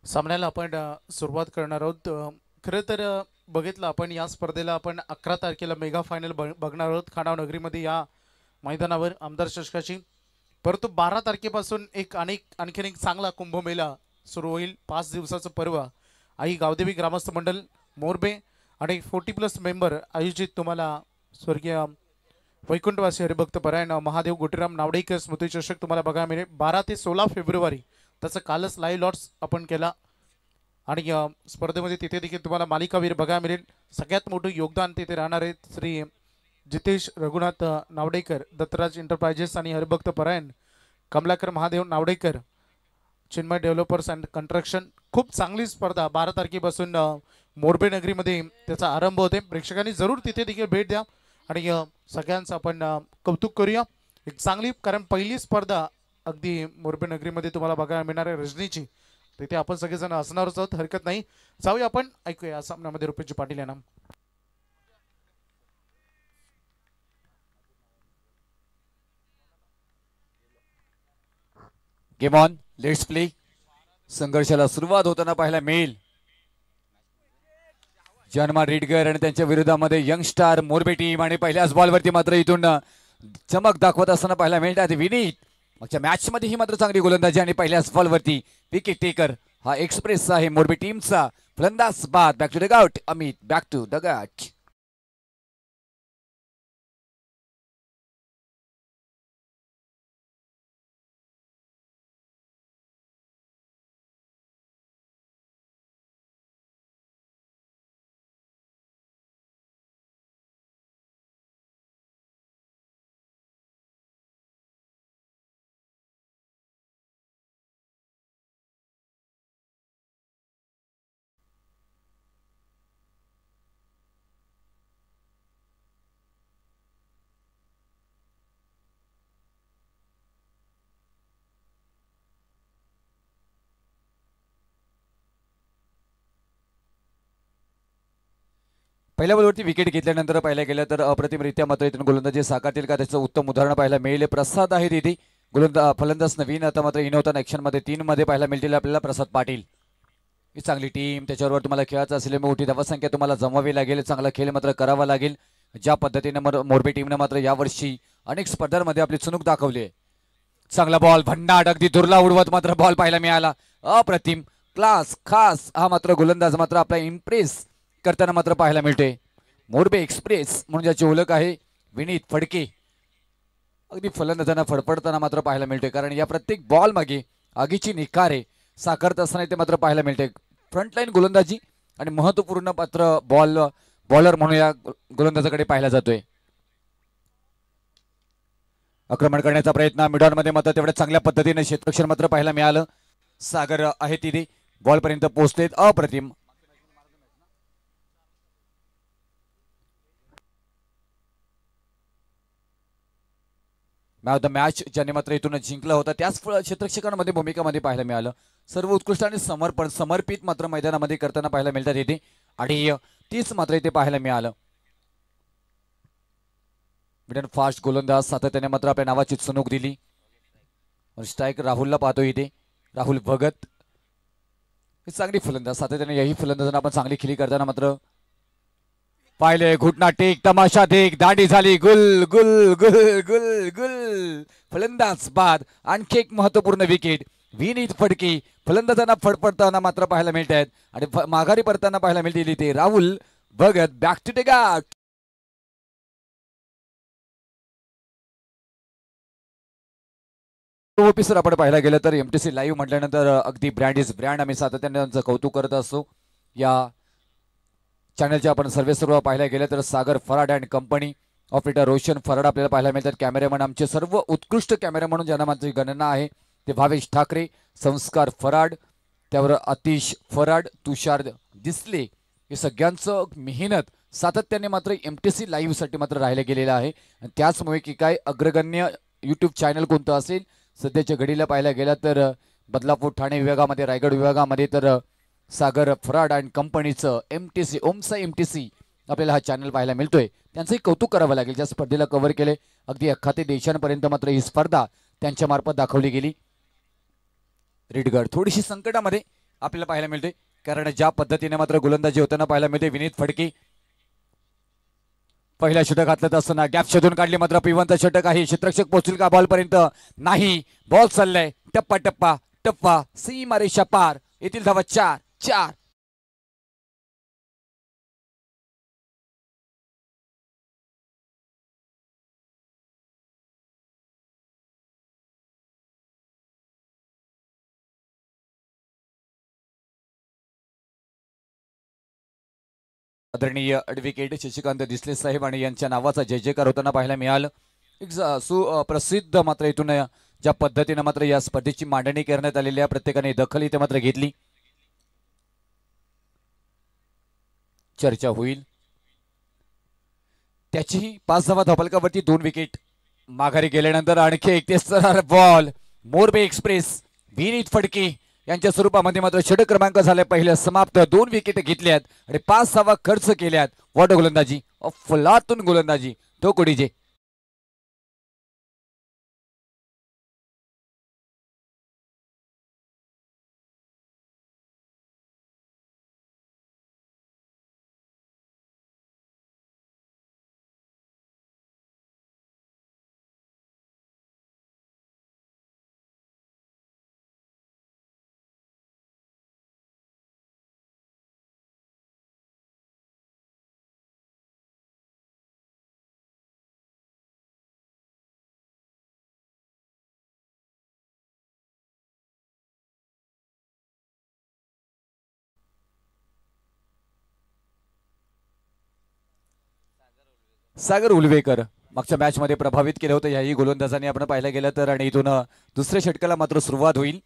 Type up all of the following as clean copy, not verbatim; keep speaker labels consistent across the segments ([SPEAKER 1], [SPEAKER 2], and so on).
[SPEAKER 1] सामन्याला आपण सुरुवात करणार आहोत. खरं तर बघितलं आपण या स्पर्धेला आपण 11 तारखेला मेगा फायनल बघणार आहोत खानाव नगरीमध्ये या मैदानावर आमदार चषकाची. परंतु 12 तारखेपासून आणखीन एक चांगला कुंभमेळा सुरू होईल. 5 दिवसाचं पर्व आई गावदेवी ग्रामस्थ मंडळ मोरबे आणि 40+ मेंबर आयोजित तुम्हाला स्वर्गीय वैकुंठवासी हरिभक्त परायण महादेव गोटीराम नावडेकर स्मृती चषक तुम्हाला बघायला मिळेल 12 ते 16 फेब्रुवारी. त्याचं कालच लाईव्ह लॉट्स आपण केला आणि स्पर्धेमध्ये तिथे देखील तुम्हाला मालिकावीर बघायला मिळेल. सगळ्यात मोठं योगदान तिथे राहणार आहे श्री जितेश रघुनाथ नावडेकर दत्तराज एंटरप्राइजेस आणि हरिभक्त परायण Kamalakar Mahadev Navdekar Chinmay developers and construction. खूप चांगली स्पर्धा 12 तारखेपासून मोरबे नगरीमध्ये त्याचा आरंभ होते. प्रेक्षकांनी जरूर तिथे देखील भेट द्या आणि सगळ्यांचं आपण कौतुक करूया. एक चांगली, कारण पहिली स्पर्धा अगदी मोरबे नगरीमध्ये तुम्हाला बघायला मिळणार आहे रजनीची. तिथे आपण सगळेजण असणारच आहोत, हरकत नाही. जाऊया आपण ऐकूया या सामन्यामध्ये रुपेशजी पाटील यांना.
[SPEAKER 2] Game on, let's play. संघर्षाला सुरुवात होताना पाहायला मिळेल जन्मा रिडगर आणि त्यांच्या विरोधामध्ये यंग स्टार मोरबे टीम. आणि पहिल्याच बॉलवरती मात्र इथून चमक दाखवत असताना पाहायला मिळतात विनीत. मागच्या मॅच मध्ये ही मात्र चांगली गोलंदाजी आणि पहिल्याच बॉलवरती विकेट टेकर हा एक्सप्रेस आहे मोरबे टीमचा. फलंदाज बाद. Back to dugout Amit, back to dugout. पहिल्या बॉलवरती विकेट घेतल्यानंतर पाहिलं गेलं तर अप्रतिमरित्या मात्र इथून गोलंदाजी साकारतील का त्याचं उत्तम उदाहरण पाहायला मिळेल. प्रसाद आहे तिथे फलंदाज नवीन. आता मात्र इनोव्हता ऍक्शन मध्ये 3 मध्ये पाहायला मिळतील आपल्याला प्रसाद पाटील. ही चांगली टीम, त्याच्यावर तुम्हाला खेळायचं असेल मोठी धावसंख्या तुम्हाला जमवावी लागेल. चांगला खेळ मात्र करावा लागेल. ज्या पद्धतीने मोरबे टीमने मात्र यावर्षी अनेक स्पर्धांमध्ये आपली चुणूक दाखवली आहे. चांगला बॉल भन्नाट अगदी दुर्ला उडवत मात्र बॉल पाहायला मिळाला. अप्रतिम क्लास खास हा मात्र गोलंदाज मात्र आपला इम्प्रेस करताना मात्र पाहायला मिळते. मोरबे एक्सप्रेस म्हणून ज्याची ओळख आहे विनीत फडके अगदी फलंदाजांना फडफडताना मात्र पाहायला मिळते. कारण या प्रत्येक बॉल मागे आगीची निखारे साकारत असताना ते मात्र पाहायला मिळते. फ्रंटलाईन गोलंदाजी आणि महत्वपूर्ण पात्र बॉलर म्हणून या गोलंदाजाकडे पाहिला जातोय. आक्रमण करण्याचा प्रयत्न मिडॉन मध्ये मात्र तेवढ्या चांगल्या पद्धतीने क्षेत्ररक्षण मात्र पाहायला मिळालं. सागर आहे तिथे बॉल पर्यंत पोहोचलेत. अप्रतिम. मॅच द मॅच ज्याने मात्र इथून जिंकला होता त्याच क्षेत्ररक्षकांमध्ये भूमिकामध्ये पाहायला मिळालं. सर्व उत्कृष्ट आणि समर्पित मात्र मैदानामध्ये करताना पाहायला मिळतात येते आणि तीच मात्र इथे पाहायला मिळालं. मिडन फास्ट गोलंदाज सातत्याने मात्र आपल्या नावाची चुणूक दिली. स्ट्राईक राहुलला पाहतो इथे राहुल भगत चांगली फलंदाज सातत्याने याही फलंदाजांना आपण चांगली खिली करताना मात्र पाहिले. घुटना टेक, तमाशा देख, दांडी झाली, गुल गुल गुल गुल गुल. फलंदाज बाद. आणखी एक महत्वपूर्ण विकेट. विनीत फडके फलंदाजांना फडफडताना मात्र पाहायला मिळत आहेत आणि माघारी परताना पाहायला मिळतील ते Rahul Bhagat. Back to dugout. Officer आपण पाहायला गेलं तर एमटीसी लाईव्ह म्हटल्यानंतर अगदी ब्रँड इज ब्रँड आम्ही सातत्याने त्यांचं कौतुक करत असतो. या चॅनलचे आपण सर्व पाहायला गेलं तर Sagar Farad and company operator Roshan Farad आपल्याला पाहायला मिळतात. कॅमेरामॅन आमचे सर्व उत्कृष्ट कॅमेरा म्हणून ज्यांना माझी गणना आहे ते भावेश ठाकरे, संस्कार फराड, त्यावर आतिश फराड, तुषार दिसले. हे सगळ्यांचं मेहनत सातत्याने मात्र एमटीसी लाईव्ह साठी मात्र राहिलं गेलेलं आहे. आणि त्याचमुळे की काय अग्रगण्य युट्यूब चॅनल कोणतं असेल सध्याच्या घडीला पाहायला गेला तर बदलापूर ठाणे विभागामध्ये रायगड विभागामध्ये तर सागर फराड अँड कंपनीचं एमटीसी ओमसा एमटीसी आपल्याला हा चॅनल पाहायला मिळतोय. त्यांचंही कौतुक करावं लागेल. ज्या स्पर्धेला कव्हर केले अगदी अख्खाते देशांपर्यंत मात्र ही स्पर्धा त्यांच्या मार्फत दाखवली गेली. रिडगड थोडीशी संकटामध्ये आपल्याला पाहायला मिळते, कारण ज्या पद्धतीने मात्र गोलंदाजी होताना पाहायला मिळते. विनीत फडके पहिला षटक घातलं असताना गॅप शोधून काढली, मात्र पिवंत षटक आहे. क्षेत्ररक्षक पोहोचतील का बॉल पर्यंत? नाही. बॉल चाललाय टप्पा टप्पा टप्पा सीमारेषा पार. येथील धावा 4-4. आदरणीय ॲडव्होकेट शशिकांत दिसले साहेब आणि यांच्या नावाचा जय जयकार होताना पाहायला मिळालं. एक सुप्रसिद्ध मात्र इथून ज्या पद्धतीने मात्र या स्पर्धेची मांडणी करण्यात आलेली आहे, प्रत्येकाने दखल इथे मात्र घेतली. चर्चा होईल त्याची. 5 धावा धावफलकावरती 2 विकेट. माघारी गेल्यानंतर आणखी एक तेच बॉल. मोरबे एक्सप्रेस विनीत फडके यांच्या स्वरूपामध्ये मात्र षटक क्रमांक झाले पहिल्या समाप्त. 2 विकेट घेतल्यात आणि 5 धावा खर्च केल्यात. वॉट गोलंदाजी, अफलातून गोलंदाजी ठोकोडीजे. सागर उलवेकर मागच्या मॅच मध्ये प्रभावित केलं होतं याही गोलंदाजांनी आपण पाहायला गेलं तर. आणि इथून दुसऱ्या षटकाला मात्र सुरुवात होईल.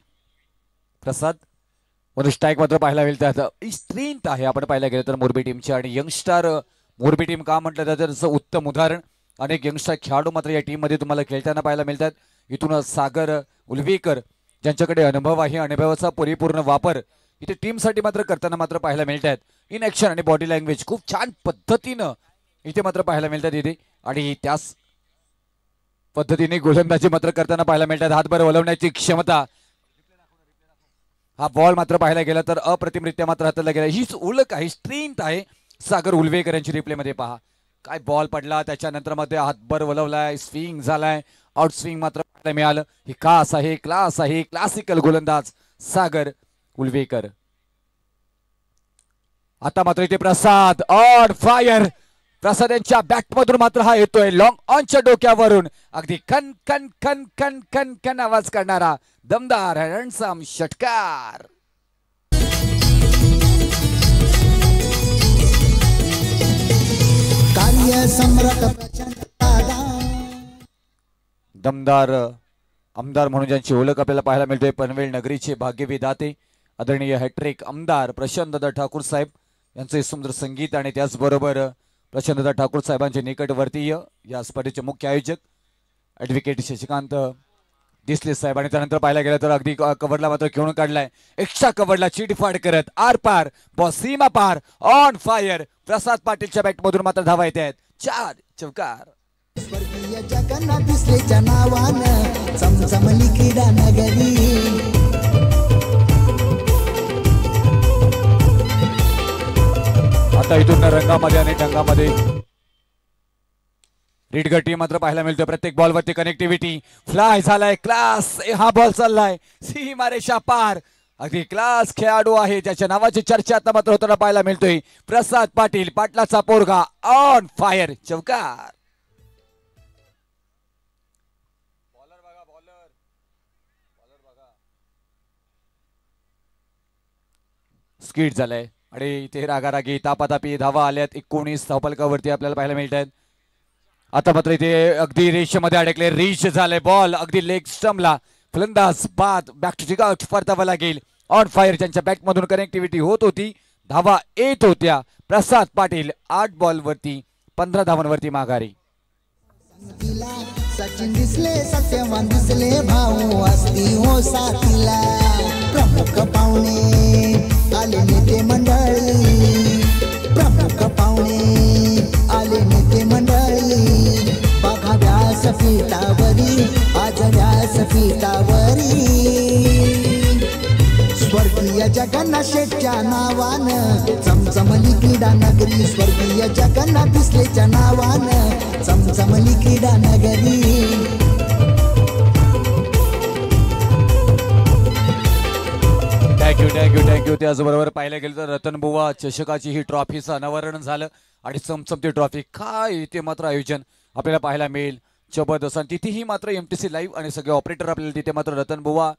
[SPEAKER 2] प्रसाद म्हणून स्ट्राईक मात्र पाहायला मिळते. आता स्ट्रेंथ आहे आपण पाहायला गेलं तर मोरबी टीमची. आणि यंगस्टार मोरबी टीम का म्हटलं तर त्याचं उत्तम उदाहरण. अनेक यंगस्टार खेळाडू मात्र या टीममध्ये तुम्हाला खेळताना पाहायला मिळतात. इथून सागर उलवेकर ज्यांच्याकडे अनुभव आहे, अनुभवाचा परिपूर्ण वापर इथे टीमसाठी मात्र करताना मात्र पाहायला मिळतात. इन ऍक्शन आणि बॉडी लँग्वेज खूप छान पद्धतीनं इथे मात्र पाहायला मिळतात इथे. आणि त्याच पद्धतीने गोलंदाजी मात्र करताना पाहायला मिळतात. हातभर वळवण्याची क्षमता. हा बॉल मात्र पाहायला गेला तर अप्रतिमरित्या मात्र हाताला गेला. हीच ओळख आहे, स्ट्रेंथ आहे सागर उलवेकर यांची. रिप्ले मध्ये पहा काय बॉल पडला, त्याच्यानंतर मध्ये हातभर वळवलाय, स्विंग झालाय, आउट स्विंग मात्र पाहायला मिळालं. ही खास आहे, क्लास आहे, क्लासिकल गोलंदाज सागर उलवेकर. आता मात्र इथे प्रसाद ऑन फायर. प्रसाद यांच्या बॅट मधून मात्र हा येतोय लॉंग ऑनच्या डोक्यावरून. अगदी कन कन कन कन कन कन आवाज करणारा दमदार रणसम षटकार. दमदार आमदार म्हणून ज्यांची ओळख आपल्याला पाहायला मिळते, पनवेल नगरीचे भाग्यविधाते आदरणीय हॅट्रिक आमदार प्रशांतदा ठाकूर साहेब यांचे सुंदर संगीत. आणि त्याचबरोबर प्रशांतदा ठाकूर साहेबांचे निकटवर्तीय या स्पर्धेचे मुख्य आयोजक ॲडव्होकेट शशिकांत दिसले साहेब. आणि त्यानंतर पाहायला गेलं तर अगदी कव्हरला मात्र खेळून काढलाय. एक्स्ट्रा कव्हरला चिडफाड करत आर पार बॉल सीमा पार ऑन फायर. प्रसाद पाटीलच्या बॅट मधून मात्र धावा येत आहेत. 4 चौकार.
[SPEAKER 3] स्वर्गीय जगन्नाथ दिसलेच्या नावानं चमचमली क्रीडा नगरी.
[SPEAKER 2] आता इथून रंगामध्ये आणि ढंगामध्ये रीडगटी मात्र पाहायला मिळतोय. प्रत्येक बॉलवरती कनेक्टिव्हिटी. फ्लाय झालाय, क्लास. हा बॉल चाललाय सीमारेषा पार. अगदी क्लास खेळाडू आहे, ज्याच्या नावाची चर्चा आता मात्र होताना पाहायला मिळतोय. प्रसाद पाटील, पाटलाचा पोरगा ऑन फायर. चौकार. स्किट झालंय आणि इथे रागारागी तापातापी धावा आल्यात. 19 धावफलकावरती आपल्याला पाहायला मिळतात. आता मात्र इथे अगदी रेषेमध्ये अडकले. रीच झाले बॉल अगदी लेग स्टम्पला. फलंदाज बाद बॅक टू टिकआउट परतावा लागेल. ऑन फायर ज्यांच्या बॅट मधून कनेक्टिव्हिटी होत होती, धावा येत होत्या. प्रसाद पाटील 8 बॉलवरती 15 धावांवरती माघारी.
[SPEAKER 3] सचिन दिसले, सत्यवान दिसले, भाऊ असती हो साथीला. प्रमुख पाहुणे आले नेते मंडळी. प्रमुख पाहुणे आले नेते मंडळी. बघा व्यासपीठावरी, आज व्यासपीठावरी. स्वर्गीय स्वर्गीय जगन्नाथ शेठच्या नावानं चमचमली क्रीडा नगरी, स्वर्गीय जगन्नाथ डिसलेच्या नावानं चमचमली क्रीडा नगरी.
[SPEAKER 2] थँक्यू. त्याचबरोबर पाहिलं गेलं तर रतनबुवा चषकाची ही ट्रॉफीचं अनावरण झालं आणि चमचमती ट्रॉफी काय इथे मात्र आयोजन आपल्याला पाहायला मिळेल जबरदस्त. आणि तिथेही मात्र MTC लाईव्ह आणि सगळे ऑपरेटर आपल्याला तिथे मात्र रतनबुवा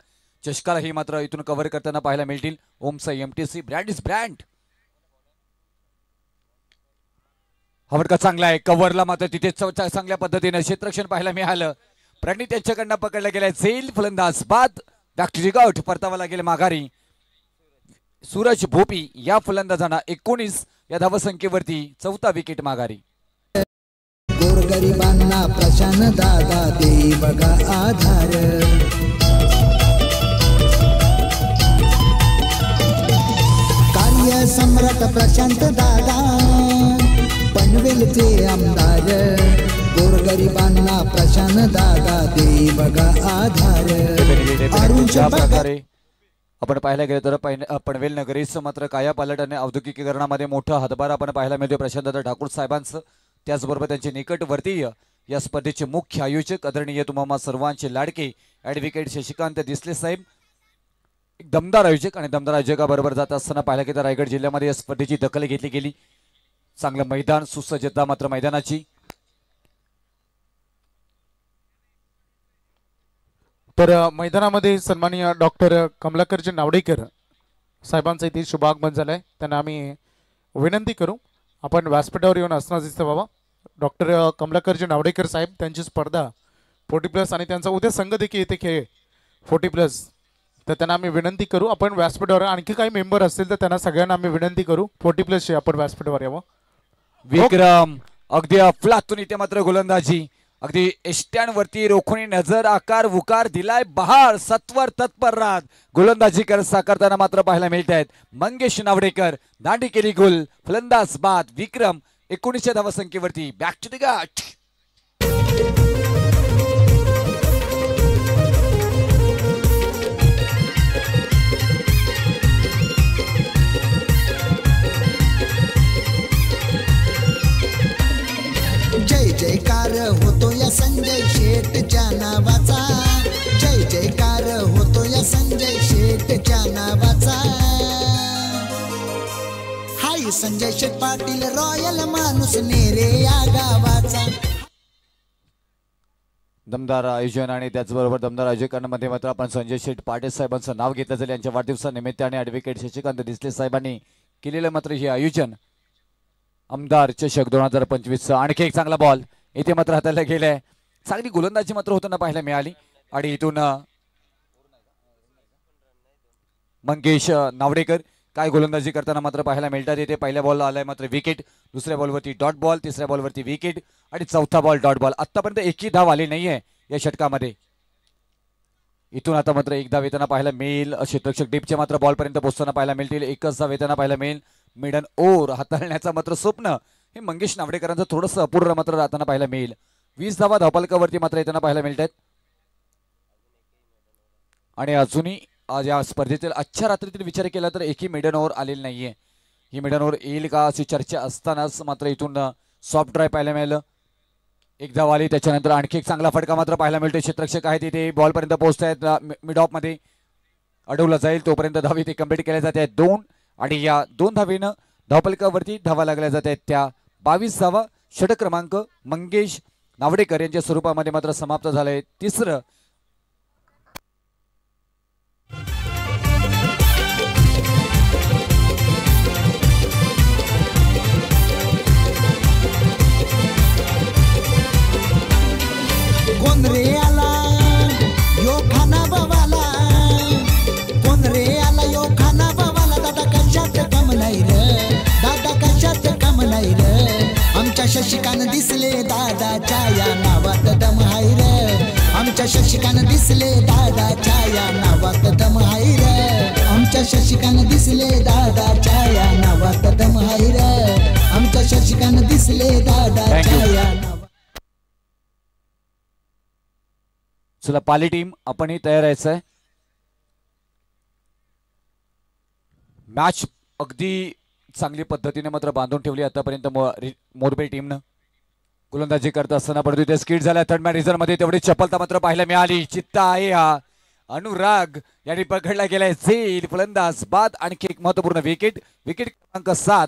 [SPEAKER 2] चषकाला ही मात्र इथून कव्हर करताना पाहायला मिळतील. ओमचा MTC ब्रँड इज ब्रँड. हा फटका चांगला आहे, कव्हरला मात्र तिथे चांगल्या पद्धतीने क्षेत्ररक्षण पाहायला मिळालं. प्रणित यांच्याकडनं पकडला गेलाय, झेल फलंदाज बाद डाक्टरीगावठ परतावा लागेल माघारी. सूरज भोपी या फलंदाजांना 19 या धावसंख्येवरती 4था विकेट माघारी.
[SPEAKER 3] गोरगरिबांना प्रशांत दादा देई बघा आधार, कार्य सम्राट प्रशांत दादा पनवेलचे आमदार, गोरगरिबांना प्रशांत दादा देई बघा आधार.
[SPEAKER 2] ज्या प्रकारे आपण पाहायला गेलं तर पनवेल नगरीचं मात्र कायापालट आणि औद्योगिकीकरणामध्ये मोठा हातभार आपण पाहायला मिळतो प्रशांतदादा ठाकूर साहेबांचं. त्याचबरोबर त्यांचे निकटवर्तीय या स्पर्धेचे मुख्य आयोजक आदरणीय तुम्हा सर्वांचे लाडके ॲडव्होकेट शशिकांत दिसले साहेब, एक दमदार आयोजक. आणि दमदार आयोजकाबरोबर जात असताना पाहायला गेलं तर रायगड जिल्ह्यामध्ये या स्पर्धेची दखल घेतली गेली. चांगलं मैदान, सुसज्जता मात्र मैदानाची.
[SPEAKER 1] तर मैदानामध्ये सन्माननीय डॉक्टर कमलाकरजी नावडेकर साहेबांचं इथे शुभ आगमन झालंय. त्यांना आम्ही विनंती करू आपण व्यासपीठावर येऊन असणार दिसतं बाबा. डॉक्टर कमलाकरजी नावडेकर साहेब त्यांची स्पर्धा 40+ आणि त्यांचा उद्या संघ देखील येथे खेळ 40+. तर त्यांना आम्ही विनंती करू आपण व्यासपीठावर, आणखी काही मेंबर असतील तर त्यांना सगळ्यांना आम्ही विनंती करू 40+ आपण व्यासपीठावर यावं.
[SPEAKER 2] विक्रम अगदी अफलातून इथे मात्र गोलंदाजी, अगदी एष्ट्यांवरती रोखून नजर आकार उकार दिलाय बहार, सत्वर तत्पर राहत गोलंदाजी साकारताना मात्र पाहायला मिळत आहेत. मंगेश नावडेकर दांडी केली गोल, फलंदाज बाद. विक्रम 19 धावसंख्येवरती बॅक टू द गट.
[SPEAKER 3] जय जयकार होतो या संजय शेठच्या नावाचा, जय जयकार होतो या संजय शेठच्या नावाचा. हाय संजय शेठ पाटील रॉयल माणूस नेरे या गावाचा.
[SPEAKER 2] दमदार आयोजन आणि त्याचबरोबर दमदार आयोजकांमध्ये मात्र आपण संजय शेठ पाटील साहेबांचं नाव घेतलं जाईल. यांच्या वाढदिवसानिमित्ताने ॲडव्होकेट शशिकांत दिसले साहेबांनी केलेलं मात्र हे आयोजन. आमदार चषक 2025चा आणखी एक चांगला बॉल इथे मात्र हाताला गेलाय. चांगली गोलंदाजी मात्र होताना पाहायला मिळाली आणि इथून मंगेश नावडेकर काय गोलंदाजी करताना मात्र पाहायला मिळतात. इथे पहिल्या बॉलला आलाय मात्र विकेट, दुसऱ्या बॉलवरती डॉट बॉल, तिसऱ्या बॉलवरती विकेट आणि चौथा बॉल डॉट बॉल. आतापर्यंत एकही धाव आली नाहीये या षटकामध्ये. इथून आता मात्र एक धाव येताना पाहायला मिळेल. क्षेत्ररक्षक डीपचे मात्र बॉलपर्यंत पोहोचताना पाहायला मिळतील. एकच धाव येताना पाहायला मिळेल. मिडन ओव्हर हाताळण्याचं मात्र स्वप्न हे मंगेश नावडेकरांचं थोडंसं अपूर्ण मात्र राहताना पाहायला मिळेल. 20 धावा धावपालकावरती मात्र येताना पाहायला मिळत आहेत. आणि अजूनही आज या स्पर्धेतील आजच्या रात्रीतील विचार केला तर एकही मिडन ओव्हर आलेली नाहीये. ही मिडन ओव्हर येईल का अशी चर्चा असतानाच मात्र इथून सॉफ्ट ड्राय पाहायला मिळालं. एक धाव आली, त्याच्यानंतर आणखी एक चांगला फटका मात्र पाहायला मिळतो. क्षेत्ररक्षक आहेत तिथे बॉलपर्यंत पोहोचत आहेत. मिड ऑफ मध्ये अडवला जाईल तोपर्यंत धाव इथे कंप्लीट केल्या जाते आहेत 2. आणि या 2 धावेनं धावपलकावरती धावा लागल्या जात आहेत. त्या 22 धावा षटक क्रमांक मंगेश नावडेकर यांच्या स्वरूपामध्ये मात्र समाप्त झालंय. तिसरं
[SPEAKER 3] कोण रे आला यो खाना बवाला, कोण रे आला यो खाना बवाला. दादा कशात कम नाही रे, दादा कशात कम नाही रे. आमच्या शशिकान दिसले दादाच्या या नावात दम हाय रे. आमच्या शशिकान दिसले दादाच्या या नावात दम हाय रे. आमच्या शशिकान दिसले दादाच्या या नावात दम हाय रे. आमच्या शशिकान दिसले दादाच्या या नावात.
[SPEAKER 2] चला पाली टीम आपणही तयार यायचं आहे. मॅच अगदी चांगली पद्धतीने मात्र बांधून ठेवली आतापर्यंत मोरबी टीमनं. गोलंदाजी करत असताना परंतु ते स्किट झाल्या थर्ड मॅन रिझन मध्ये तेवढी चपलता मात्र पाहायला मिळाली. चित्ता आहे हा अनुराग यांनी पकडला गेलाय झेल फलंदाज बाद. आणखी एक महत्वपूर्ण विकेट क्रमांक 7.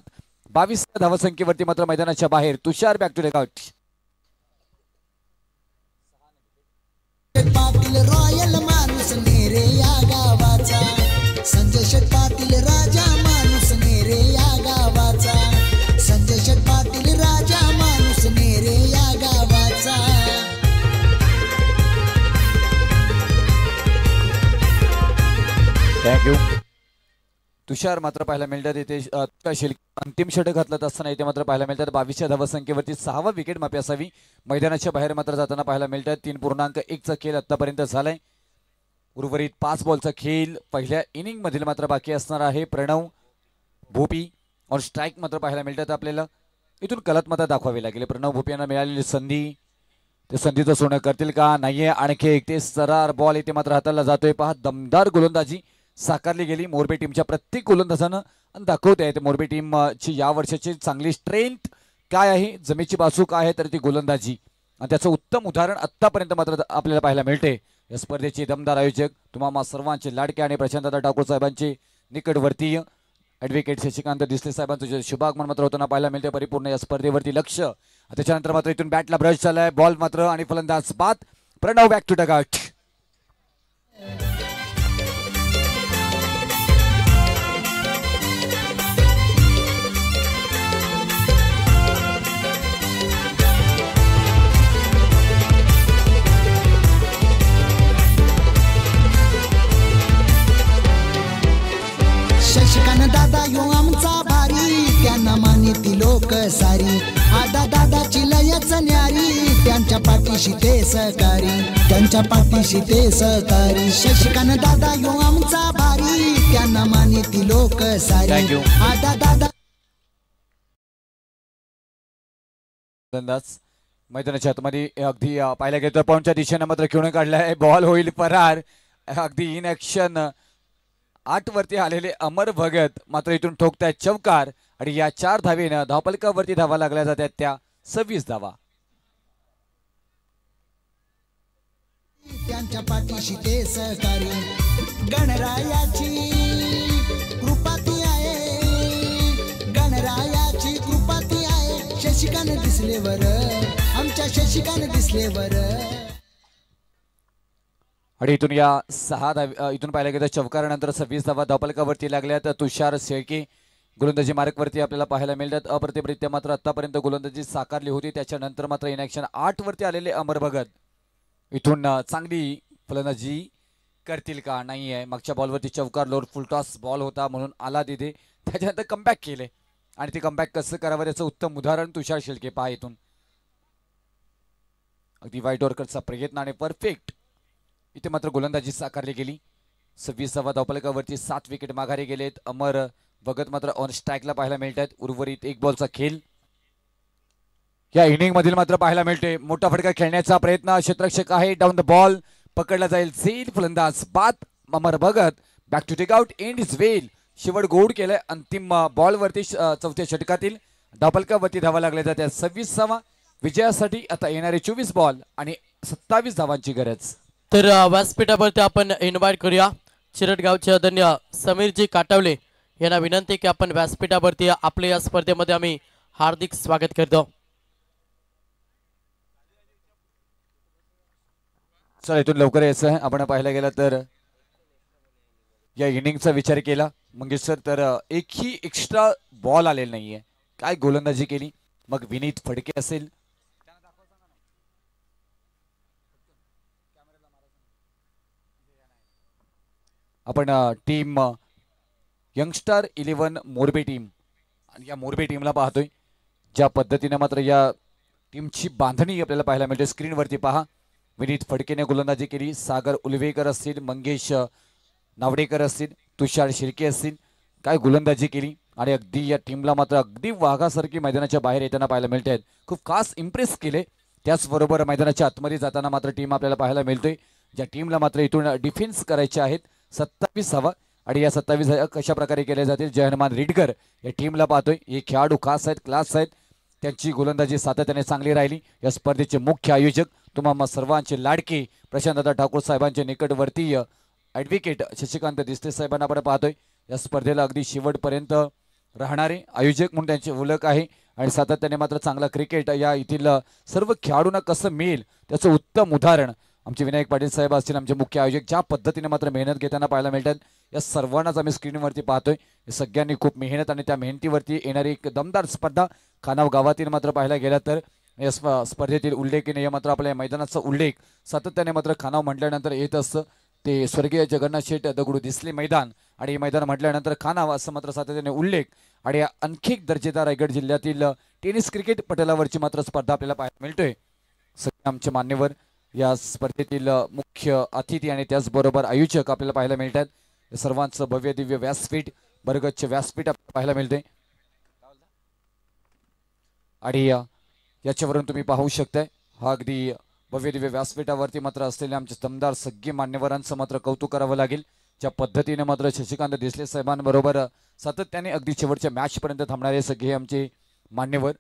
[SPEAKER 2] 22 धावसंख्येवरती मात्र मैदानाच्या बाहेर. Tushar back to the out.
[SPEAKER 3] Patil royal माणूस नेरे या गावाचा, संजय शेठ पाटील राजा माणूस नेरे या गावाचा, संजय शेठ पाटील राजा माणूस नेरे या गावाचा.
[SPEAKER 2] थँक्यू. तुषार मात्र पाहायला मिळतात इथे अंतिम षटक घातलं असताना इथे मात्र पाहायला मिळतात. 22 धावसंख्येवरती 6वा विकेट मापी असावी. मैदानाच्या बाहेर मात्र जाताना पाहायला मिळतात. 3.1चा खेळ आतापर्यंत झालाय. उर्वरित 5 बॉलचा खेळ पहिल्या इनिंग मधील मात्र बाकी असणार आहे. प्रणव भोपी और स्ट्राईक मात्र पाहायला मिळतात आपल्याला. इथून कलत मात्र दाखवावी लागेल. प्रणव भोपी यांना मिळालेली संधी, ते संधीचं सोनं करतील का नाहीये. आणखी एक ते सरार बॉल इथे मात्र हाताला जातोय. पहा दमदार गोलंदाजी साकारली गेली मोरबी टीमच्या प्रत्येक गोलंदाजानं दाखवत आहे. मोरबी टीमची या वर्षाची चांगली स्ट्रेंथ काय आहे, जमेची बाजू काय आहे, तर ती गोलंदाजी आणि त्याचं उत्तम उदाहरण आतापर्यंत मात्र आपल्याला पाहायला मिळते. या स्पर्धेचे दमदार आयोजक तुम्हा सर्वांचे लाडके आणि प्रशांतदा ठाकूर साहेबांचे निकटवर्तीय ॲडव्होकेट शशिकांत डिसले साहेबांचं शुभागमन मात्र होताना पाहायला मिळते. परिपूर्ण या स्पर्धेवरती लक्ष. त्याच्यानंतर मात्र इथून बॅटला ब्रश झालाय. बॉल मात्र आणि फलंदाज बाद. Pranav back to dugout.
[SPEAKER 3] Shashikant दादा यो आमचा भारी, त्यांना मानिती लोक सारी. आदा दादाची लयच न्यारी, त्यांच्या पाठीशी ते सहकारी, त्यांच्या पाठीशी ते सहकारी. शशिकांत दादा यो आमचा भारी, त्यांना मानिती लोक सारी. आदा दादा.
[SPEAKER 2] मैदानाच्या आतमध्ये अगदी पाहायला गेलं तर पॉईंटच्या दिशेनं मात्र खेळून काढलाय. बॉल होईल फरार. अगदी इन ऍक्शन 8 वरती आलेले अमर भगत मात्र इथून ठोकतायत चौकार आणि या 4 धावेनं धावपलकावरती धावा लागल्या जातात त्या 26 धावा.
[SPEAKER 3] त्यांच्या पाठीशी ते सहकारी. गणरायाची कृपा ती आहे, गणरायाची कृपा ती आहे. शशिकांत दिसलेवर, आमच्या शशिकांत दिसलेवर.
[SPEAKER 2] आणि इथून या 6 इथून पाहायला गेलं चौकारानंतर 26 धावा धावपलकावरती लागल्यात. तुषार शेळके गोलंदाजी मार्कवरती आपल्याला पाहायला मिळतात. अप्रतिमरित्या मात्र आतापर्यंत गोलंदाजी साकारली होती. त्याच्यानंतर मात्र इन ॲक्शन 8 वरती आलेले अमर भगत इथून चांगली फलंदाजी करतील का नाहीये. मागच्या बॉलवरती चौकार लोअर फुल टॉस बॉल होता म्हणून आला तिथे. त्याच्यानंतर कमबॅक केले आणि ते कमबॅक कसं करावं याचं उत्तम उदाहरण तुषार शेळके. पहा इथून अगदी वाईट ओव्हरचा प्रयत्न आणि परफेक्ट इथे मात्र गोलंदाजी साकारली गेली. 26 धावा धावपलकावरती 7 विकेट माघारी गेलेत. अमर भगत मात्र ऑन स्ट्राईकला पाहायला मिळतात. उर्वरित 1 बॉलचा खेळ या इनिंग मधील मात्र पाहायला मिळते. मोठा फटका खेळण्याचा प्रयत्न क्षेत्ररक्षक आहे. डाऊन द बॉल पकडला जाईल. झेल फलंदाज बाद. Amar Bhagat back to take out. End is well. शेवट गोड केलंय. अंतिम बॉलवरती 4थ्या षटकातील धावपलकावरती धावा लागल्या जात्या. 26वा विजयासाठी आता येणारे 24 बॉल आणि 27 धावांची गरज.
[SPEAKER 4] तर व्यासपीठावरती आपण इन्व्हाइट करूया चिरटगावचे आदरणीय समीरजी काटवले यांना विनंती की आपण व्यासपीठावरती आपल्या या स्पर्धेमध्ये आम्ही हार्दिक स्वागत करतो.
[SPEAKER 2] चला इथून लवकर यायचं आहे. आपण पाहायला गेलं तर या इनिंगचा विचार केला मंगेश सर तर एकही एक्स्ट्रा बॉल आलेला नाहीये. काय गोलंदाजी केली. मग विनीत फडके असेल, आपण टीम यंगस्टार 11 मोरबी टीम आणि या मोरबी टीमला पाहतोय. ज्या पद्धतीने मात्र या टीमची बांधणी आपल्याला पाहायला मिळते. स्क्रीनवरती पहा. विनीत फडकेने गोलंदाजी केली. सागर उलवेकर असतील, मंगेश नावडेकर असतील, तुषार शिर्के असतील, काय गोलंदाजी केली आणि अगदी या टीमला मात्र अगदी वाघासारखी मैदानाच्या बाहेर येताना पाहायला मिळते आहेत. खूप खास इम्प्रेस केले. त्याचबरोबर मैदानाच्या आतमध्ये जाताना मात्र टीम आपल्याला पाहायला मिळतोय. ज्या टीमला मात्र इथून डिफेन्स करायचे आहेत. 27 धावा आणि या 27 कशा प्रकारे केले जातील जय हनुमान रिडकर या टीमला पाहतोय. हे खेळाडू खास आहेत, क्लास आहेत, त्यांची गोलंदाजी सातत्याने चांगली राहिली. या स्पर्धेचे मुख्य आयोजक तुम्हा सर्वांचे लाडके प्रशांतदादा ठाकूर साहेबांचे निकटवर्तीय ॲडव्होकेट शशिकांत दिसते साहेबांना आपण पाहतोय. या स्पर्धेला अगदी शेवटपर्यंत राहणारे आयोजक म्हणून त्यांची ओळख आहे आणि सातत्याने मात्र चांगला क्रिकेट या येथील सर्व खेळाडूंना कसं मिळेल त्याचं उत्तम उदाहरण आमचे विनायक पाटील साहेब असतील, आमचे मुख्य आयोजक ज्या पद्धतीने मात्र मेहनत घेताना पाहायला मिळतात. या सर्वांनाच आम्ही स्क्रीनवरती पाहतोय. सगळ्यांनी खूप मेहनत आणि त्या मेहनतीवरती येणारी एक दमदार स्पर्धा खानाव गावातील मात्र पाहायला गेला तर या स्पर्धेतील उल्लेखनीय मात्र आपल्या मैदानाचा उल्लेख सातत्याने मात्र खानाव म्हटल्यानंतर येत असतं. ते स्वर्गीय जगन्नाथ शेठ दगडू दिसले मैदान आणि हे मैदान म्हटल्यानंतर खानाव असं मात्र सातत्याने उल्लेख. आणि आणखी एक दर्जेदार रायगड जिल्ह्यातील टेनिस क्रिकेट पटलावरची मात्र स्पर्धा आपल्याला पाहायला मिळतोय. सगळे आमचे मान्यवर या स्पर्धेतील मुख्य अतिथी आणि त्याचबरोबर आयोजक आपल्याला पाहायला मिळतात. सर्वांचं भव्य दिव्य व्यासपीठ बरगच्छ व्यासपीठ आपल्याला पाहायला मिळते आणि याच्यावरून तुम्ही पाहू शकताय हा अगदी भव्य दिव्य व्यासपीठावरती मात्र असलेले आमचे दमदार सगळे मान्यवरांचं मात्र कौतुक करावं लागेल. ज्या पद्धतीने मात्र शशिकांत देसले साहेबांबरोबर सातत्याने अगदी शेवटच्या मॅच पर्यंत थांबणारे सगळे आमचे मान्यवर.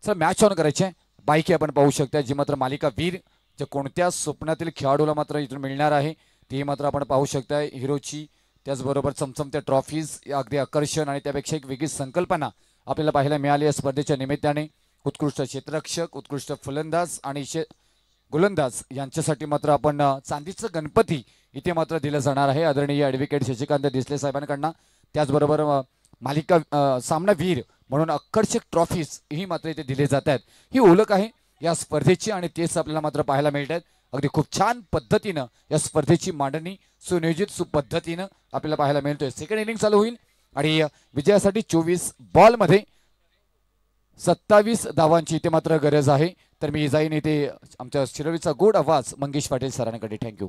[SPEAKER 2] चल मॅच ऑन करायचे बाईक आपण पाहू शकता जी मात्र मालिका वीर जे कोणत्या स्वप्नातील खेळाडूला मात्र इथून मिळणार आहे ती मात्र आपण पाहू शकताय. हिरोची त्याचबरोबर चमचमत्या ट्रॉफीज अगदी आकर्षण आणि त्यापेक्षा एक वेगळी संकल्पना आपल्याला पाहायला मिळाली या स्पर्धेच्या निमित्ताने. उत्कृष्ट क्षेत्ररक्षक, उत्कृष्ट फलंदाज आणि गोलंदाज यांच्यासाठी मात्र आपण चांदीचं गणपती इथे मात्र दिलं जाणार आहे आदरणीय ॲडव्होकेट शशिकांत देसले साहेबांकडनं. त्याचबरोबर मालिका सामनावीर म्हणून आकर्षक ट्रॉफीज ही मात्र इथे दिले जात आहेत. ही ओळख आहे या स्पर्धेची आणि तेच आपल्याला मात्र पाहायला मिळतात. अगदी खूप छान पद्धतीनं या स्पर्धेची मांडणी सुनियोजित सुपद्धतीनं आपल्याला पाहायला मिळतोय. सेकंड इनिंग चालू होईल आणि विजयासाठी 24 बॉलमध्ये 27 धावांची इथे मात्र गरज आहे. तर मी जाईन इथे आमच्या शिरोलीचा गोड आवाज मंगेश पाटील सरांकडे. थँक्यू.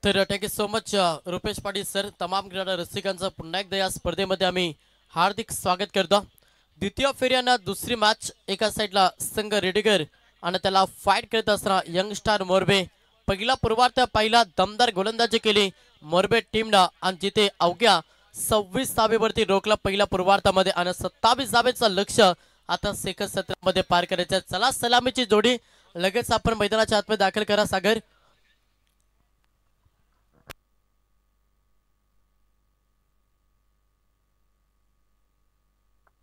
[SPEAKER 4] तर thank you so much Rupesh Patil sir. तमाम क्रीडा रसिकांचं पुन्हा एकदा या स्पर्धेमध्ये आम्ही हार्दिक स्वागत करतो. द्वितीय फेऱ्यानं दुसरी मॅच एका साईडला संघ रेडीगर आणि त्याला फाईट करत असताना यंग स्टार मोरबे. पहिला पूर्वार्ध पहिला दमदार गोलंदाजी केली मोरबे टीमनं आणि जिथे अवघ्या 26 धावेवरती रोखला पहिल्या पूर्वार्धामध्ये आणि 27 धावेचं लक्ष आता सेकंड सत्रामध्ये पार करायचं. चला सलामीची जोडी लगेच आपण मैदानाच्या आतमध्ये दाखल करा सागर.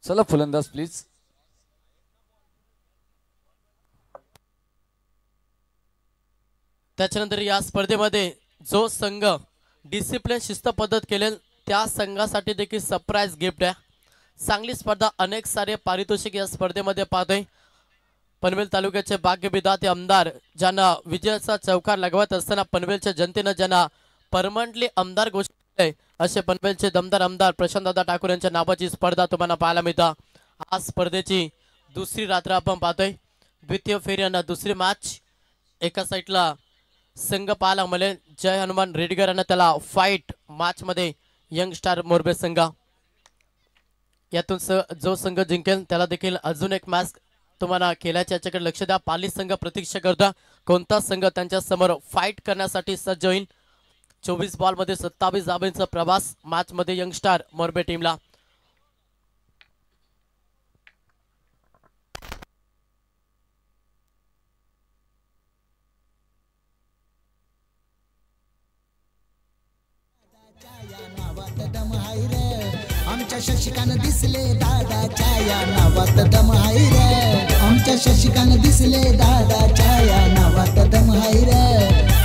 [SPEAKER 2] चला फलंदाज प्लीज.
[SPEAKER 4] त्याच्यानंतर या स्पर्धेमध्ये जो संघ डिसिप्लिन शिस्त पद्धत केले त्या संघासाठी देखील सरप्राईज गिफ्ट आहे. चांगली स्पर्धा अनेक सारे पारितोषिक या स्पर्धेमध्ये पाहतोय. पनवेल तालुक्याचे भाग्यविधाते आमदार ज्यांना विजयाचा चौकार लगवत असताना पनवेलच्या जनतेनं ज्यांना परमनंटली आमदार घोषित केले असे पनवेलचे दमदार आमदार प्रशांतदादा ठाकूर यांच्या नावाची स्पर्धा तुम्हाला पाहायला मिळतं. आज स्पर्धेची दुसरी रात्र आपण पाहतोय. द्वितीय फेऱ्यानं दुसरी मॅच एका साईडला संघ पाहायला मिळेल जय हनुमान रेडगर आणि त्याला फाईट मॅच मध्ये यंग स्टार मोरबे संघ. यातून जो संघ जिंकेल त्याला देखील अजून एक मॅच तुम्हाला खेळायचे याच्याकडे लक्ष द्या. पाली संघ प्रतीक्षा करता कोणता संघ त्यांच्या समोर फाईट करण्यासाठी सज्ज होईल. 24 बॉलमध्ये 27 धावांचा प्रवास मॅच मध्ये यंग स्टार मोरबे टीमला.
[SPEAKER 3] आमच्या शशिकानं दिसले दादाच्या या नावात दम हाय रे. आमच्या शशिकानं दिसले दादाच्या या नावात दम हाय रे.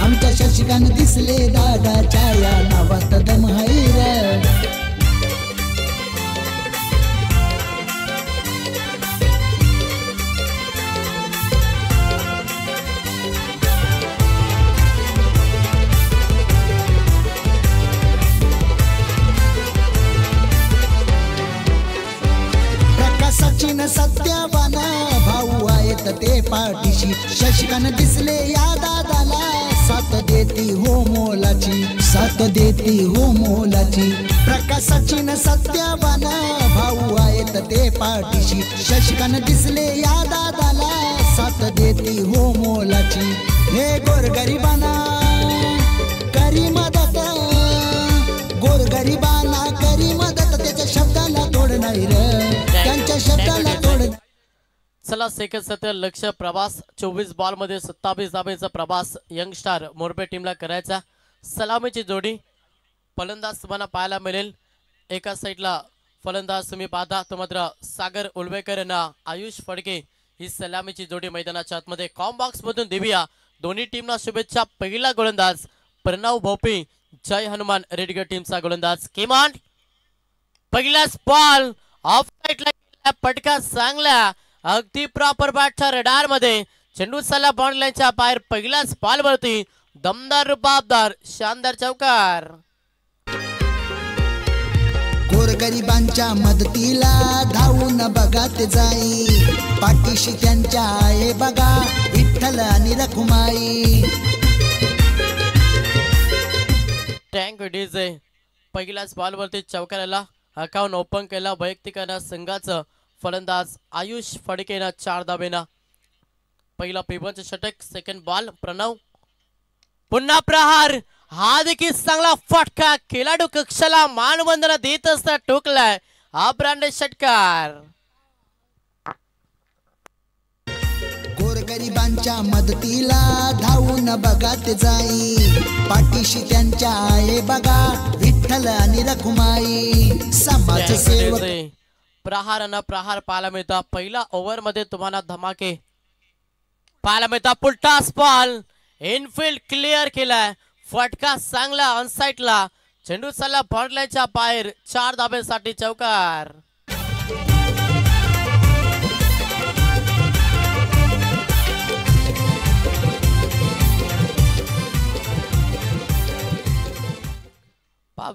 [SPEAKER 3] आमच्या शशिकानं दिसले दादाच्या या नावात दम हाय रे. सचिन सत्य पाठीशी शशिकांत दिसले या दादाला साथ देती हो मोलाची साथ देती हो मोलाची प्रकाशाची न सत्यवान भाऊ आहेत ते पाठीशी शशिकांत दिसले या दादाला साथ देती हो मोलाची हे गोरगरिबांना करी मदत गोरगरिबांना करी मदत त्याच्या शब्दाला तोड नाही रे त्यांच्या शब्दाला तोड
[SPEAKER 4] चला सेकंड सत्र लक्ष प्रवास 24 बॉल मध्ये 27 धाब्याचा प्रवास यंग स्टार मोरबे टीमला करायचा सलामीची जोडी फलंदाज तुम्हाला पाहायला मिळेल एका साईडला फलंदाज तुम्ही पाहता तो मात्र सागर उलवेकर यांना आयुष फडके ही सलामीची जोडी मैदानाच्या आतमध्ये कॉम्बॉक्स मधून देऊया दोन्ही टीमला शुभेच्छा पहिला गोलंदाज प्रणव भोपी जय हनुमान रेडगर टीमचा गोलंदाज किमान पहिलाच बॉल ऑफ साईडला पटका चांगला अगदी प्रॉपर बॅटच्या रडार मध्ये चेंडू चालला बॉन्ड लाईनच्या बाहेर पहिलाच बॉल वरती दमदार रुबाबदार शानदार चौकार
[SPEAKER 3] गोरगरिबांच्या मदतीला धावून बघा ते जाई पाठीशी त्यांच्या आहे बघा विठ्ठल आणि रखुमाई
[SPEAKER 4] टँक डीजे पहिल्याच बॉल वरती चौकाराला अकाउंट ओपन केला वैयक्तिकानं संघाचं फलंदाज आयुष फडकेनं 4 धाबेनं पहिला पिबनचं षटक सेकंड बॉल प्रणव पुन्हा प्रहार हा देखील चांगला फटका खेळाडू कक्षाला मानवंदना देत असता टोकलाय हा ब्रांडेड षटकार
[SPEAKER 3] गोरगरिबांच्या मदतीला धावून बघा ते जाई पाठीशी त्यांच्या आहे बघा विठ्ठल आणि रखुमाई समाज सेवक
[SPEAKER 4] प्रहार न प्रहार पाहायला मिळता पहिला ओव्हर मध्ये तुम्हाला धमाके पाहायला मिळता पुलटास बॉल इनफिल्ड क्लिअर केलाय फटका चांगला ऑनसाइडला चेंडू चालला बॉन्ड लाईनच्या बाहेर 4 धाब्यासाठी चौकार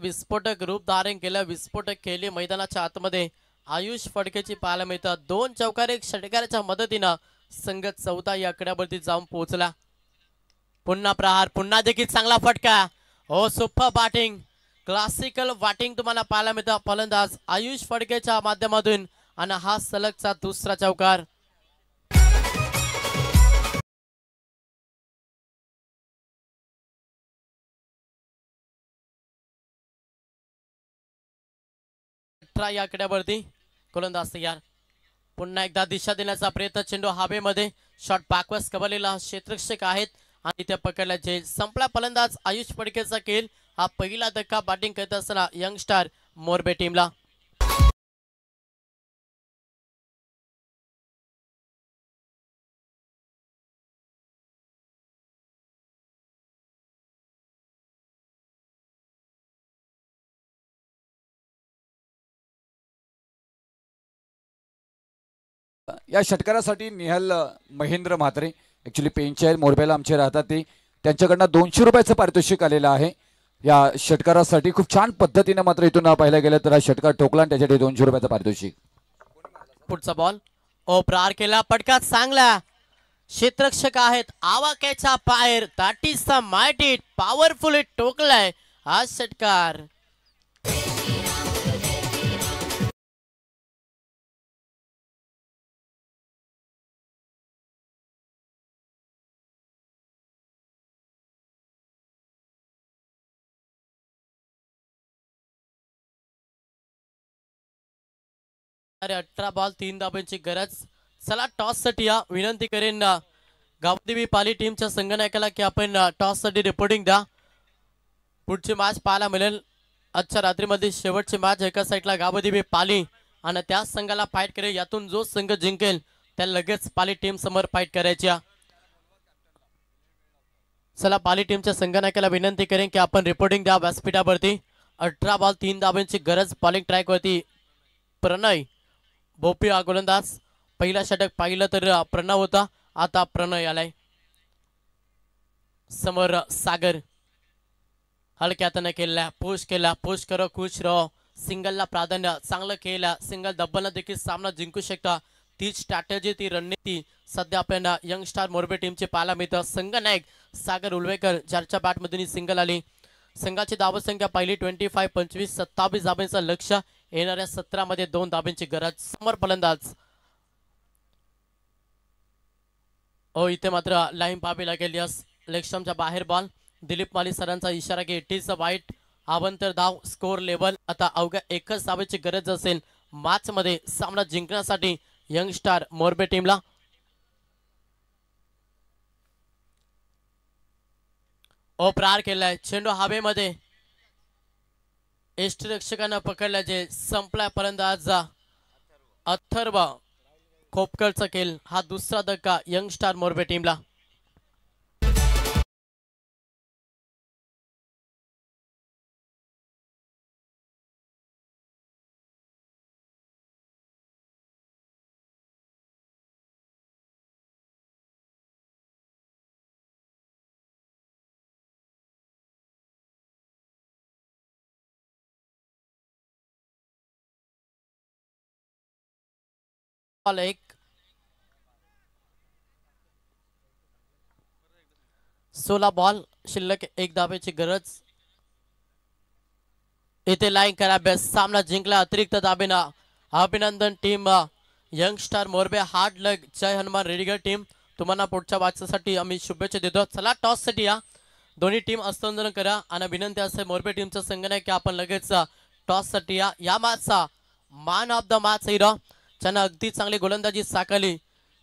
[SPEAKER 4] विस्फोटक रूप धारण केलं विस्फोटक खेळली मैदानाच्या आतमध्ये आयुष फडकेची पाहायला मिळतात 2 चौकार 1 षटकाराच्या मदतीनं संघ 14 या आकड्यावरती जाऊन पोहोचला पुन्हा प्रहार पुन्हा देखील चांगला फटका हो सुपर बॅटिंग क्लासिकल बॅटिंग तुम्हाला पाहायला मिळतं फलंदाज आयुष फडकेच्या माध्यमातून आणि हा सलगचा दुसरा चौकार या आकड्यावरती गोलंदाज तयार पुन्हा एकदा दिशा देण्याचा प्रयत्न चेंडू हवेमध्ये शॉट बॅकवर्स कवरलेला क्षेत्ररक्षक आहेत आणि त्या पकडल्या जे संपला फलंदाज आयुष फडकेचा खेळ हा पहिला धक्का बॅटिंग करत असताना यंग स्टार मोरबे टीमला
[SPEAKER 2] या षटकारासाठी निहाल महेंद्र म्हात्रे ऍक्च्युली पेंचे आहेत मोरबेला आमचे राहतात ते त्यांच्याकडनं 200 रुपयाचं पारितोषिक आलेलं आहे या षटकारासाठी खूप छान पद्धतीने मात्र इथून पाहायला गेलं तर हा षटकार ठोकला आणि त्याच्यासाठी 200 रुपयाचं पारितोषिक
[SPEAKER 4] पुढचा बॉल ओ प्रहार केला पटका चांगला क्षेत्ररक्षक आहेत आवाक्याच्या बाहेर that is the mighty powerful टोकलाय हा षटकार अरे 18 बॉल 3 धाब्यांची गरज चला टॉस साठी या विनंती करेन गावदेवी पाली टीमच्या संघनायकाला की आपण टॉस साठी रिपोर्टिंग द्या पुढची मॅच पाहायला मिळेल आजच्या रात्रीमध्ये शेवटची मॅच एका साईडला गावदेवी पाली आणि त्या संघाला फाईट करेल यातून जो संघ जिंकेल त्या लगेच पाली टीम समोर फाईट करायची चला पाली टीमच्या संघनायकाला विनंती करेन की आपण रिपोर्टिंग द्या व्यासपीठावरती 18 बॉल 3 धाब्यांची गरज बॉलिंग ट्रॅक वरती प्रणय भोपी हा गोलंदाज पहिला षटक पाहिलं तर प्रणव होता आता प्रणय आलाय समोर सागर हलक्यातनं केला पुश करो खुश रहो सिंगलला प्राधान्य चांगलं खेळला सिंगल डबलनं देखील सामना जिंकू शकता ती स्ट्रॅटेजी ती रणनीती सध्या आपल्याला यंग स्टार मोरबे टीमचे पाहायला मिळतं. संघनायक सागर उलवेकर ज्याच्या बॅटमधून ही सिंगल आली. संघाची धावसंख्या पहिली 25 25 27 धाब्यांचं लक्ष, येणाऱ्या 17 मध्ये 2 धाब्यांची गरज. समोर फलंदाज इथे मात्र लाईन पाहावी लागेल. यस लेगस्टम्पच्या बाहेर बॉल. दिलीप माली सरांचा इशारा की इट इज अ वाईट. अवंतर धाव स्कोर लेवल. आता अवघ्या एकच धावेची गरज असेल मॅच मध्ये सामना जिंकण्यासाठी यंग स्टार मोरबे टीमला. प्रहार केलाय. चेंडू हवेमध्ये यष्टिरक्षकांना पकडला. जे संपलाय फलंदाज अथर्व खोपकरचा खेळ. हा दुसरा धक्का यंग स्टार मोरबे टीमला. एक 16 बॉल शिल्लक, 1 धाब्याची गरज. इथे लाईन करा बेस्ट. सामना जिंकला अतिरिक्त धाबेनं. अभिनंदन team young star Morbe. Hard luck. Jai Hanuman रेडीगर टीम. तुम्हाला पुढच्या वाचण्यासाठी आम्ही शुभेच्छा देतो. चला टॉस साठी या दोन्ही टीम हस्तांतरण करा आणि विनंती असे मोरबे टीमचा संघ नाही की आपण लगेच टॉस साठी या मॅचचा man of the match hero ज्यानं अगदी चांगली गोलंदाजी साकारली.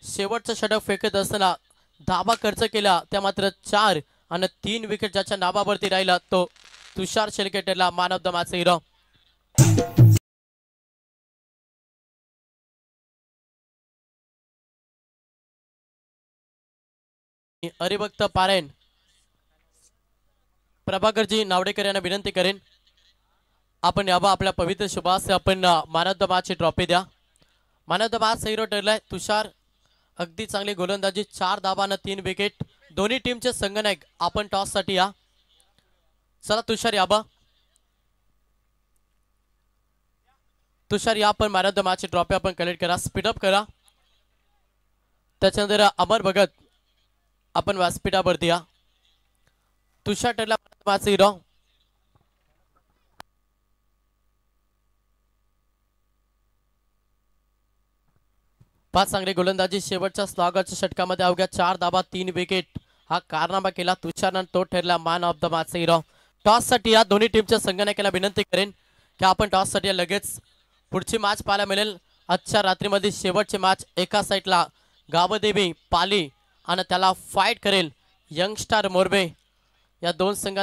[SPEAKER 4] शेवटचं षटक फेकत असताना धाबा खर्च केला त्या मात्र 4 आणि 3 विकेट ज्याच्या नावावरती राहिला तो तुषार शेळके ठरला man of the match hero. हरिभक्त पारायण प्रभाकरजी नावडेकर यांना विनंती करेन आपण यावा आपल्या पवित्र शुभास आपण मॅन ऑफ द मॅच ची ट्रॉफी द्या. Man of the match hero ठरलाय तुषार. अगदी चांगली गोलंदाजी. 4 धाबा आणि 3 विकेट. दोन्ही टीमचे संघनायक आपण टॉस साठी या. चला तुषार याबा. तुषार या आपण मॅन ऑफ द मॅच ची ट्रॉफी आपण कलेक्ट करा. स्पीडअप करा. त्याच्यानंतर अमर भगत आपण व्यासपीठावरती या. तुषार ठरला मॅच हिरो. पाच चांगली गोलंदाजी. शेवटच्या स्लॉगरच्या षटकामध्ये अवघ्या 4 धाबा 3 विकेट हा कारनामा केला तुषारनं. तो ठरला man of the match hero. Toss साठी या दोन्ही टीमच्या संघनायकाला विनंती करेन की आपण टॉस साठी लगेच पुढची मॅच पाहायला मिळेल. आजच्या रात्रीमध्ये शेवटची मॅच. एका साईडला गावदेवी पाली आणि त्याला फाईट करेल यंग स्टार मोरबे. या दोन संघात